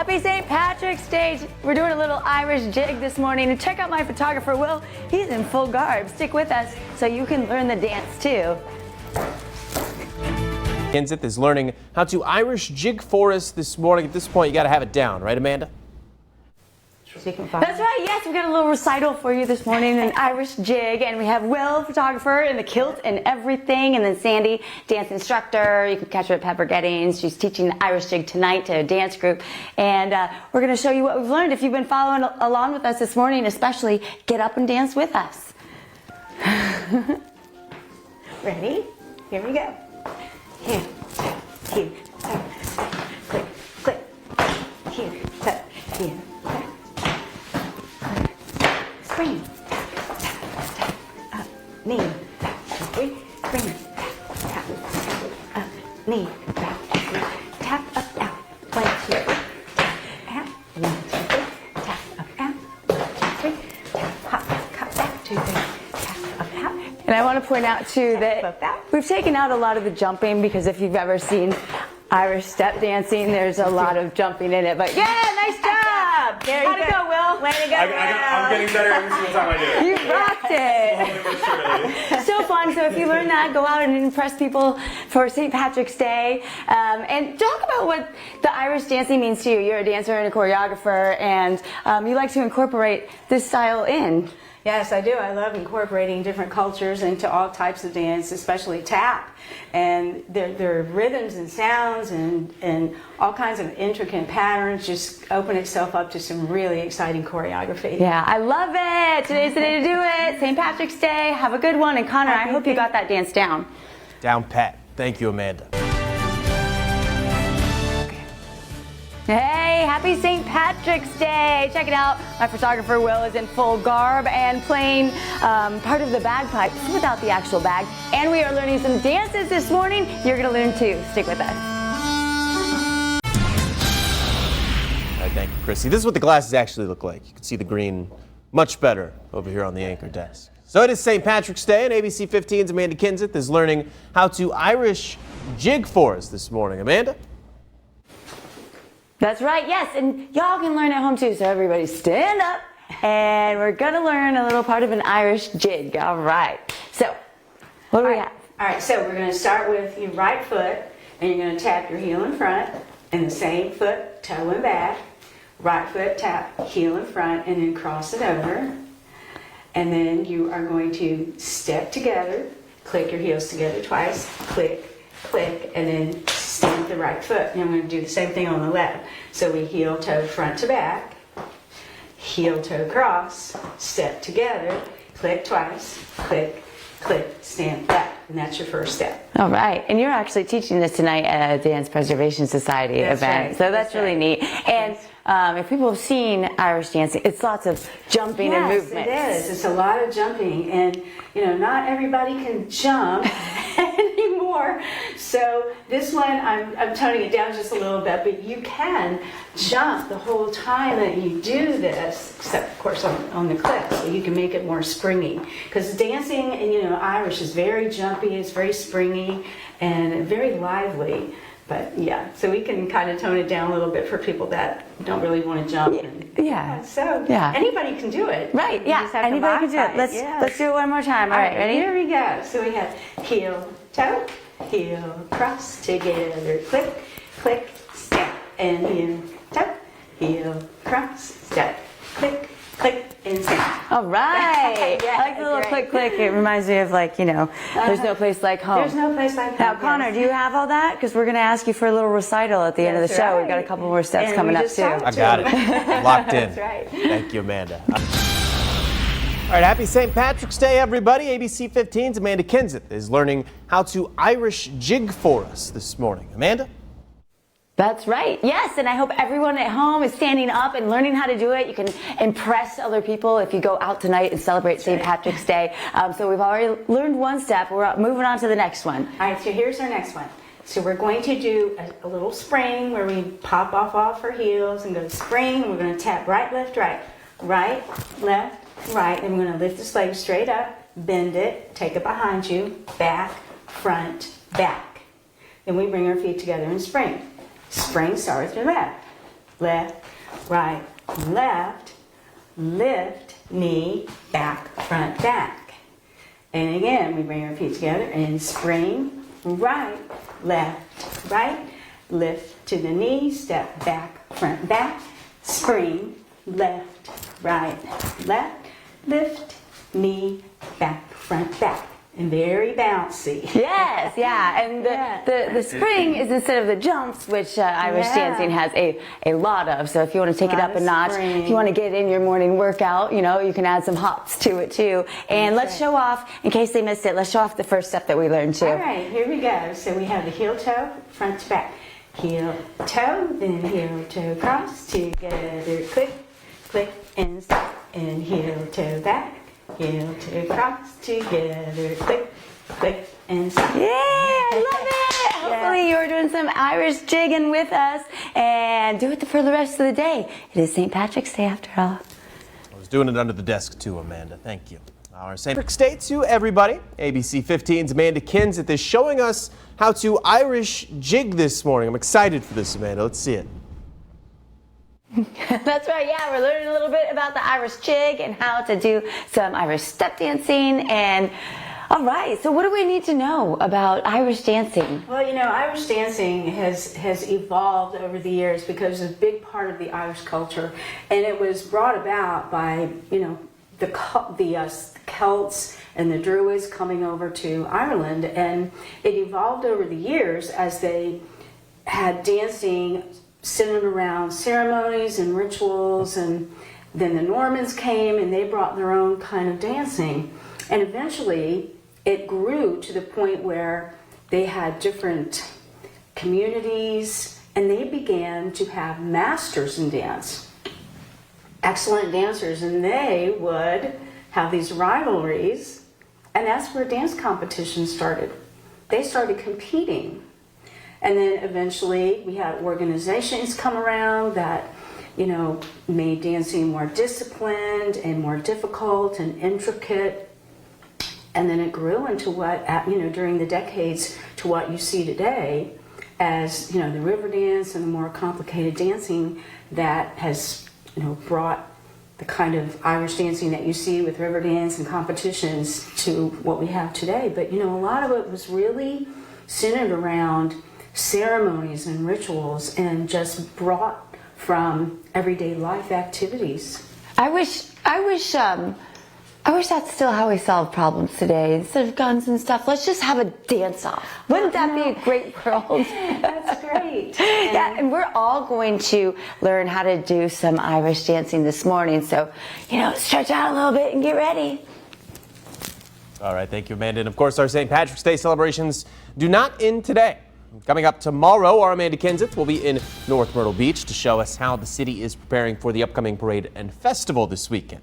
Happy St. Patrick's Day. We're doing a little Irish jig this morning. And check out my photographer, Will. He's in full garb. Stick with us so you can learn the dance too. Kinseth is learning how to Irish jig for us this morning. At this point, you got to have it down, right, Amanda? That's right, yes, we've got a little recital for you this morning, an Irish jig, and we have Will, photographer, in the kilt and everything, and then Sandee, dance instructor. You can catch her at Pepper Gettings. She's teaching the Irish jig tonight to a dance group, and we're going to show you what we've learned. If you've been following along with us this morning, especially, get up and dance with us. Ready? Here we go. Here, here, click, click, here, here. Spring, up, knee, back, three, spring, tap, up, knee, back, three, tap, up, out, 1, 2, 3, tap, out, 1, 2, 3, tap, up, out, 1, 2, 3, tap, hop, cut back, 2, 3, tap, up, out. And I want to point out too that we've taken out a lot of the jumping, because if you've ever seen Irish step dancing, there's a lot of jumping in it, but yeah, nice job! There you go. How'd it go, Will? Way to go, Will. I'm getting better every single time I do it. You rocked it. So fun. So if you learn that, go out and impress people for St. Patrick's Day. And talk about what the Irish dancing means to you. You're a dancer and a choreographer, and you like to incorporate this style in. Yes, I do. I love incorporating different cultures into all types of dance, especially tap. And there are rhythms and sounds and all kinds of intricate patterns. Just open itself up to some really exciting choreography. Yeah, I love it. Today's the day to do it. St. Patrick's Day. Have a good one. And Connor, I hope you got that dance down. Down pat. Thank you, Amanda. Hey, happy St. Patrick's Day. Check it out. My photographer, Will, is in full garb and playing part of the bagpipes without the actual bag. And we are learning some dances this morning. You're going to learn too. Stick with us. All right, thank you, Chrissy. This is what the glasses actually look like. You can see the green much better over here on the anchor desk. So it is St. Patrick's Day, and ABC 15's Amanda Kinseth is learning how to Irish jig for us this morning. Amanda? That's right, yes, and y'all can learn at home too, so everybody stand up, and we're gonna learn a little part of an Irish jig. All right, so what do we have? All right, so we're going to start with your right foot, and you're going to tap your heel in front, and the same foot, toe and back. Right foot, tap, heel in front, and then cross it over. And then you are going to step together, click your heels together twice, click, click, and then stamp the right foot. And I'm going to do the same thing on the left. So we heel, toe, front to back, heel, toe, cross, step together, click twice, click, click, stamp back. And that's your first step. All right, and you're actually teaching this tonight at a Dance Preservation Society event, right. So that's really neat. And if people have seen Irish dancing, it's lots of jumping and movement. Yes, it is. It's a lot of jumping, and you know, not everybody can jump anymore. So this one, I'm toning it down just a little bit, but you can jump the whole time that you do this, except of course on the clip, so you can make it more springy. Because dancing, and you know, Irish is very jumpy, it's very springy, and very lively. But yeah, so we can kind of tone it down a little bit for people that don't really want to jump. Yeah. So anybody can do it. Right, yeah, anybody can do it. Let's do it one more time. All right, ready? Here we go. So we have heel, toe, heel, cross, together, click, click, step, and heel, toe, heel, cross, step, click, click, and step. All right. Yeah, I like the little click, click. It reminds me of, like, you know, there's no place like home. There's no place like home. Now, Connor, do you have all that? Because we're going to ask you for a little recital at the end of the show. We've got a couple more steps coming up, too. I got it. Locked in. That's right. Thank you, Amanda. All right, happy St. Patrick's Day, everybody. ABC 15's Amanda Kinseth is learning how to Irish jig for us this morning. Amanda? That's right. Yes, and I hope everyone at home is standing up and learning how to do it. You can impress other people if you go out tonight and celebrate St. Patrick's Day. So we've already learned one step. We're moving on to the next one. All right, so here's our next one. So we're going to do a little spring where we pop off our heels and go spring. And we're going to tap right, left, right, right, left, right. And we're going to lift this leg straight up, bend it, take it behind you, back, front, back. Then we bring our feet together and spring. Spring, start with your left. left, right, left, lift, knee, back, front, back. And again, we bring our feet together and spring, right, left, right, lift to the knee, step back, front, back, spring, left, right, left, lift, knee, back, front, back. And very bouncy. Yes, yeah, and the spring is instead of the jumps, which Irish dancing has a lot of. So if you want to take it up a notch, if you want to get in your morning workout, you know, you can add some hops to it too. And let's show off, in case they missed it, let's show off the first step that we learned too. All right, here we go. So we have the heel toe, front to back. Heel toe, then heel toe cross, together, click, click, and stop. And heel toe back. Heel to cross, together, click, click, and stop. Yeah, I love it. Hopefully you're doing some Irish jigging with us, and do it for the rest of the day. It is St. Patrick's Day after all. I was doing it under the desk too, Amanda. Thank you. Our St. Patrick's Day to everybody. ABC 15's Amanda Kinseth is showing us how to Irish jig this morning. I'm excited for this, Amanda. Let's see it. That's right, yeah, we're learning a little bit about the Irish jig and how to do some Irish step dancing. And all right, so what do we need to know about Irish dancing? Well, you know, Irish dancing has evolved over the years because it's a big part of the Irish culture, and it was brought about by, you know, the Celts and the Druids coming over to Ireland, and it evolved over the years as they had dancing centered around ceremonies and rituals, and then the Normans came and they brought their own kind of dancing, and eventually it grew to the point where they had different communities and they began to have masters in dance, excellent dancers, and they would have these rivalries, and that's where dance competitions started. They started competing. And then eventually we had organizations come around that, you know, made dancing more disciplined and more difficult and intricate. And then it grew into what, you know, during the decades to what you see today as, you know, the river dance and the more complicated dancing that has, you know, brought the kind of Irish dancing that you see with river dance and competitions to what we have today. But, you know, a lot of it was really centered around ceremonies and rituals and just brought from everyday life activities. I wish that's still how we solve problems today. Instead of guns and stuff, let's just have a dance-off. Wouldn't that be a great world? That's great. Yeah, and we're all going to learn how to do some Irish dancing this morning. So, you know, stretch out a little bit and get ready. All right, thank you, Amanda. And of course, our St. Patrick's Day celebrations do not end today. Coming up tomorrow, our Amanda Kinseth will be in North Myrtle Beach to show us how the city is preparing for the upcoming parade and festival this weekend.